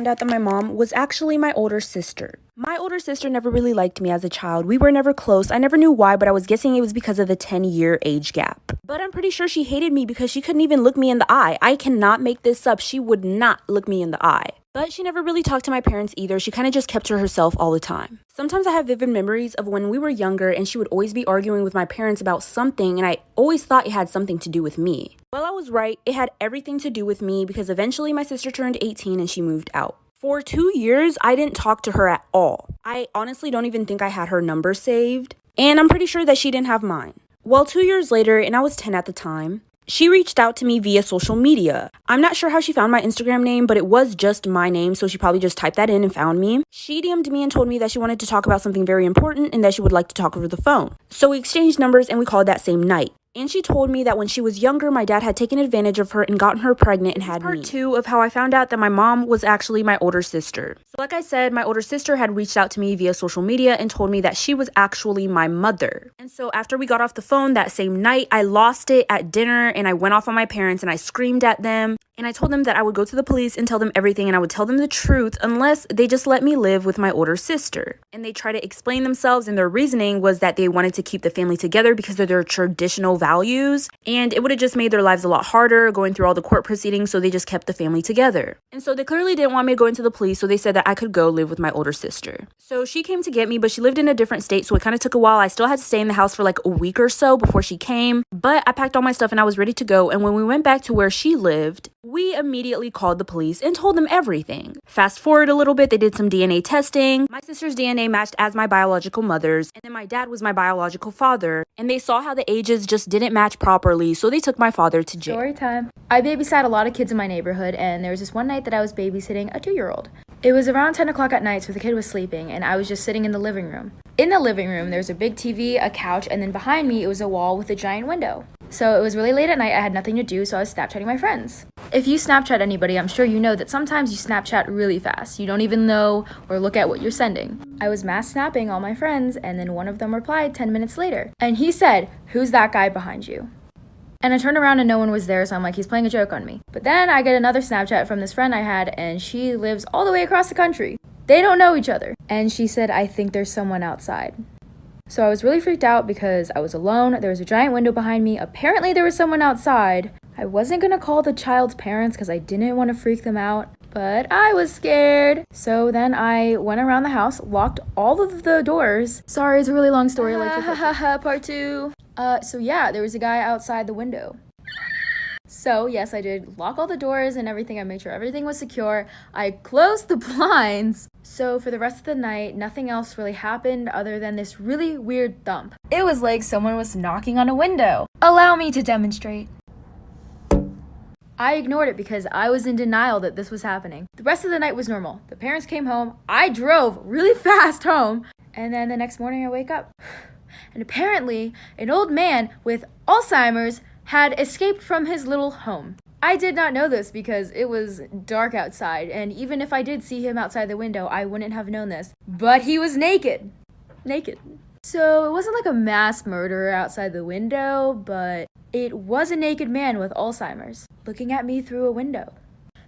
found out that my mom was actually my older sister. My older sister never really liked me as a child. We were never close. I never knew why, but I was guessing it was because of the 10-year age gap. But I'm pretty sure she hated me because she couldn't even look me in the eye. I cannot make this up. She would not look me in the eye. But she never really talked to my parents either. She kind of just kept to herself all the time. Sometimes I have vivid memories of when we were younger and she would always be arguing with my parents about something, and I always thought it had something to do with me. Well, I was right. It had everything to do with me because eventually my sister turned 18 and she moved out. For 2 years, I didn't talk to her at all. I honestly don't even think I had her number saved, and I'm pretty sure that she didn't have mine. Well, 2 years later, and I was 10 at the time, she reached out to me via social media. I'm not sure how she found my Instagram name, but it was just my name, so she probably just typed that in and found me. She DM'd me and told me that she wanted to talk about something very important and that she would like to talk over the phone. So we exchanged numbers and we called that same night. And she told me that when she was younger, my dad had taken advantage of her and gotten her pregnant and had me. Part 2 of how I found out that my mom was actually my older sister. So like I said, my older sister had reached out to me via social media and told me that she was actually my mother. And so after we got off the phone that same night, I lost it at dinner and I went off on my parents and I screamed at them. And I told them that I would go to the police and tell them everything, and I would tell them the truth unless they just let me live with my older sister. And they tried to explain themselves, and their reasoning was that they wanted to keep the family together because of their traditional values, and it would have just made their lives a lot harder going through all the court proceedings, so they just kept the family together. And so they clearly didn't want me to go into the police, so they said that I could go live with my older sister. So she came to get me, but she lived in a different state, so it kind of took a while. I still had to stay in the house for like a week or so before she came, but I packed all my stuff and I was ready to go. And when we went back to where she lived, we immediately called the police and told them everything. Fast forward a little bit, they did some DNA testing. My sister's DNA matched as my biological mother's, and then my dad was my biological father, and they saw how the ages just didn't match properly, so they took my father to jail. Story time. I babysat a lot of kids in my neighborhood, and there was this one night that I was babysitting a 2-year-old. It was around 10 o'clock at night, so the kid was sleeping, and I was just sitting in the living room. In the living room, there was a big TV, a couch, and then behind me, it was a wall with a giant window. So it was really late at night, I had nothing to do, so I was Snapchatting my friends. If you Snapchat anybody, I'm sure you know that sometimes you Snapchat really fast. You don't even know or look at what you're sending. I was mass snapping all my friends, and then one of them replied 10 minutes later. And he said, "Who's that guy behind you?" And I turned around and no one was there, so I'm like, he's playing a joke on me. But then I get another Snapchat from this friend I had, and she lives all the way across the country. They don't know each other. And she said, "I think there's someone outside." So I was really freaked out because I was alone. There was a giant window behind me. Apparently there was someone outside. I wasn't gonna call the child's parents because I didn't want to freak them out, but I was scared. So then I went around the house, locked all of the doors. Sorry, it's a really long story. Part 2. So yeah, there was a guy outside the window. So yes, I did lock all the doors and everything. I made sure everything was secure. I closed the blinds. So for the rest of the night, nothing else really happened other than this really weird thump. It was like someone was knocking on a window. Allow me to demonstrate. I ignored it because I was in denial that this was happening. The rest of the night was normal. The parents came home. I drove really fast home. And then the next morning I wake up. And apparently, an old man with Alzheimer's had escaped from his little home. I did not know this because it was dark outside, and even if I did see him outside the window, I wouldn't have known this. But he was naked. Naked. So it wasn't like a mass murderer outside the window, but it was a naked man with Alzheimer's looking at me through a window.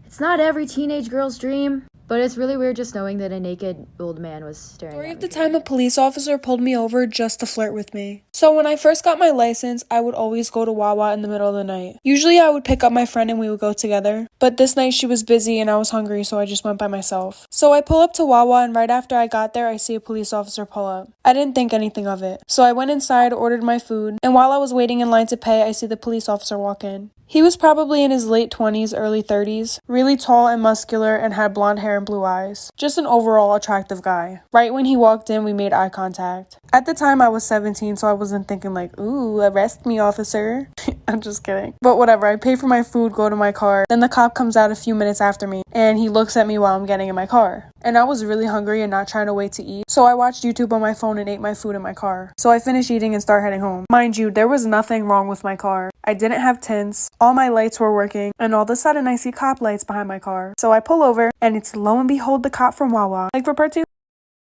It's not every teenage girl's dream, but it's really weird just knowing that a naked old man was staring at me. Story of the time a police officer pulled me over just to flirt with me. So when I first got my license, I would always go to Wawa in the middle of the night. Usually I would pick up my friend and we would go together. But this night she was busy and I was hungry, so I just went by myself. So I pull up to Wawa, and right after I got there, I see a police officer pull up. I didn't think anything of it. So I went inside, ordered my food, and while I was waiting in line to pay, I see the police officer walk in. He was probably in his late 20s, early 30s, really tall and muscular, and had blonde hair and blue eyes. Just an overall attractive guy. Right when he walked in, we made eye contact. At the time, I was 17, so I wasn't thinking like, ooh, arrest me, officer. I'm just kidding. But whatever, I pay for my food, go to my car. Then the cop comes out a few minutes after me, and he looks at me while I'm getting in my car. And I was really hungry and not trying to wait to eat, so I watched YouTube on my phone and ate my food in my car. So I finished eating and started heading home. Mind you, there was nothing wrong with my car. I didn't have tints, all my lights were working, and all of a sudden I see cop lights behind my car. So I pull over, and it's lo and behold the cop from Wawa. Like for part 2.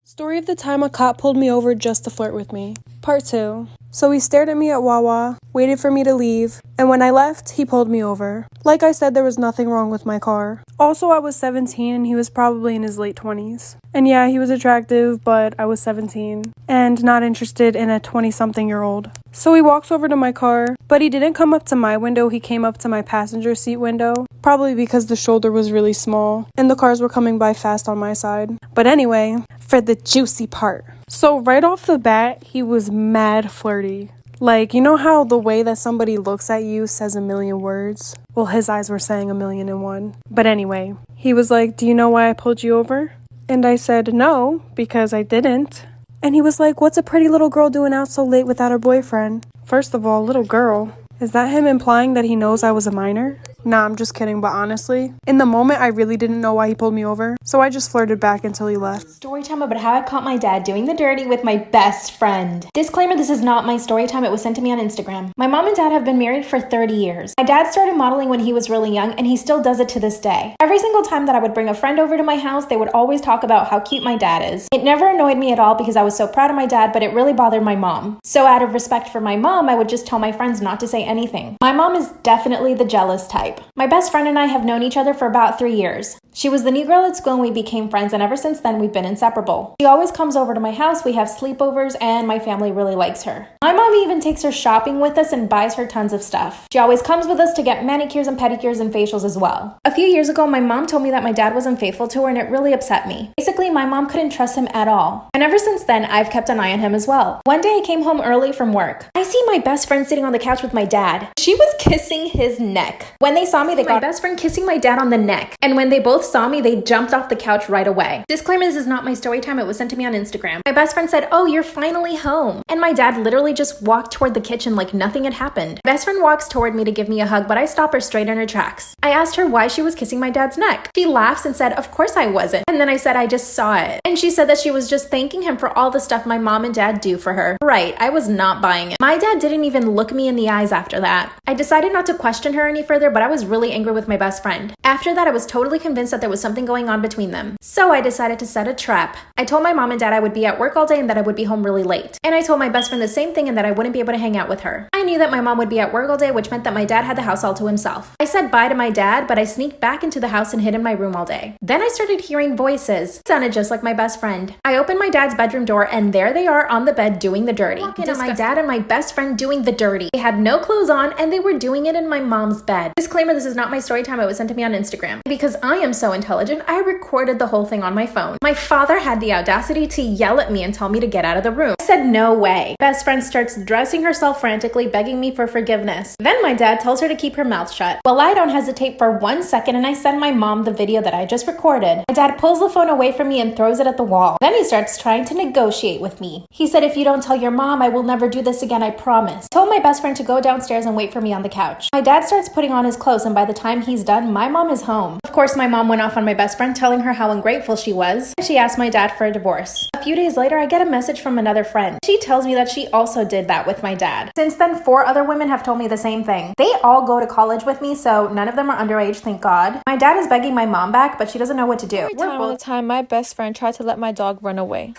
Story of the time a cop pulled me over just to flirt with me. Part 2. So he stared at me at Wawa, waited for me to leave, and when I left, he pulled me over. Like I said, there was nothing wrong with my car. Also, I was 17 and he was probably in his late 20s. And yeah, he was attractive, but I was 17 and not interested in a 20-something-year-old. So he walks over to my car, but he didn't come up to my window, he came up to my passenger seat window, probably because the shoulder was really small and the cars were coming by fast on my side. But anyway, for the juicy part. So right off the bat, he was mad flirty. Like, you know how the way that somebody looks at you says a million words? Well, his eyes were saying 1,000,001. But anyway, he was like, "Do you know why I pulled you over?" And I said, "No, because I didn't." And he was like, "What's a pretty little girl doing out so late without her boyfriend?" First of all, little girl. Is that him implying that he knows I was a minor? Nah, I'm just kidding, but honestly, in the moment, I really didn't know why he pulled me over, so I just flirted back until he left. Story time about how I caught my dad doing the dirty with my best friend. Disclaimer, this is not my story time. It was sent to me on Instagram. My mom and dad have been married for 30 years. My dad started modeling when he was really young, and he still does it to this day. Every single time that I would bring a friend over to my house, they would always talk about how cute my dad is. It never annoyed me at all because I was so proud of my dad, but it really bothered my mom. So out of respect for my mom, I would just tell my friends not to say anything. My mom is definitely the jealous type. My best friend and I have known each other for about 3 years. She was the new girl at school and we became friends, and ever since then we've been inseparable. She always comes over to my house, we have sleepovers, and my family really likes her. My mom even takes her shopping with us and buys her tons of stuff. She always comes with us to get manicures and pedicures and facials as well. A few years ago, my mom told me that my dad was unfaithful to her and it really upset me. Basically, my mom couldn't trust him at all. And ever since then, I've kept an eye on him as well. One day I came home early from work. I see my best friend sitting on the couch with my dad. She was kissing his neck. When they saw me, they got my best friend kissing my dad on the neck. And when they both saw me, they jumped off the couch right away. Disclaimer, this is not my story time. It was sent to me on Instagram. My best friend said, "Oh, you're finally home." And my dad literally just walked toward the kitchen like nothing had happened. My best friend walks toward me to give me a hug, but I stop her straight in her tracks. I asked her why she was kissing my dad's neck. She laughs and said, "Of course I wasn't." And then I said, "I just saw it." And she said that she was just thanking him for all the stuff my mom and dad do for her. Right, I was not buying it. My dad didn't even look me in the eyes after that. I decided not to question her any further, but I was really angry with my best friend. After that, I was totally convinced that there was something going on between them. So I decided to set a trap. I told my mom and dad I would be at work all day and that I would be home really late. And I told my best friend the same thing and that I wouldn't be able to hang out with her. I knew that my mom would be at work all day, which meant that my dad had the house all to himself. I said bye to my dad, but I sneaked back into the house and hid in my room all day. Then I started hearing voices. It sounded just like my best friend. I opened my dad's bedroom door and there they are on the bed doing the dirty. My dad and my best friend doing the dirty. They had no clothes on and they were doing it in my mom's bed. Disclaimer, this is not my story time. It was sent to me on Instagram. Because I am so intelligent, I recorded the whole thing on my phone. My father had the audacity to yell at me and tell me to get out of the room. I said no way. Best friend starts dressing herself frantically, begging me for forgiveness. Then my dad tells her to keep her mouth shut. Well, I don't hesitate for 1 second and I send my mom the video that I just recorded. My dad pulls the phone away from me and throws it at the wall. Then he starts trying to negotiate with me. He said, "If you don't tell your mom, I will never do this again, I promise." I told my best friend to go downstairs and wait for me on the couch. My dad starts putting on his clothes and by the time he's done, my mom is home. Of course, my mom went off on my best friend telling her how ungrateful she was. She asked my dad for a divorce. A few days later, I get a message from another friend. She tells me that she also did that with my dad. Since then, 4 other women have told me the same thing. They all go to college with me, so none of them are underage, thank God. My dad is begging my mom back, but she doesn't know what to do. Every time all the time, my best friend tried to let my dog run away.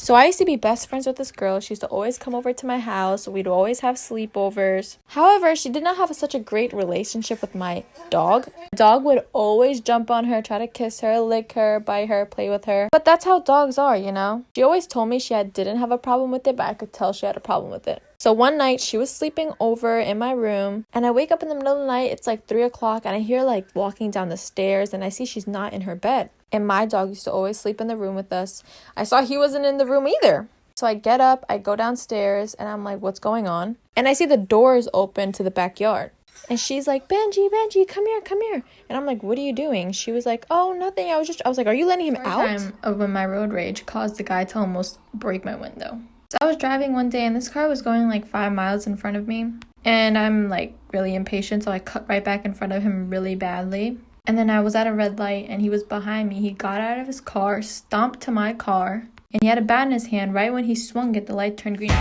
So I used to be best friends with this girl. She used to always come over to my house. We'd always have sleepovers. However, she did not have such a great relationship with my dog. The dog would always jump on her, try to kiss her, lick her, bite her, play with her. But that's how dogs are, you know? She always told me didn't have a problem with it, but I could tell she had a problem with it. So one night, she was sleeping over in my room, and I wake up in the middle of the night, it's like 3 o'clock, and I hear walking down the stairs, and I see she's not in her bed. And my dog used to always sleep in the room with us. I saw he wasn't in the room either. So I get up, I go downstairs, and I'm like, what's going on? And I see the doors open to the backyard. And she's like, Benji, come here. And I'm like, what are you doing? She was like, oh, nothing. I was like, are you letting him out? Time of when my road rage caused the guy to almost break my window. So I was driving one day and this car was going 5 miles in front of me. And I'm really impatient, so I cut right back in front of him really badly. And then I was at a red light and he was behind me. He got out of his car, stomped to my car, and he had a bat in his hand. Right when he swung it, the light turned green.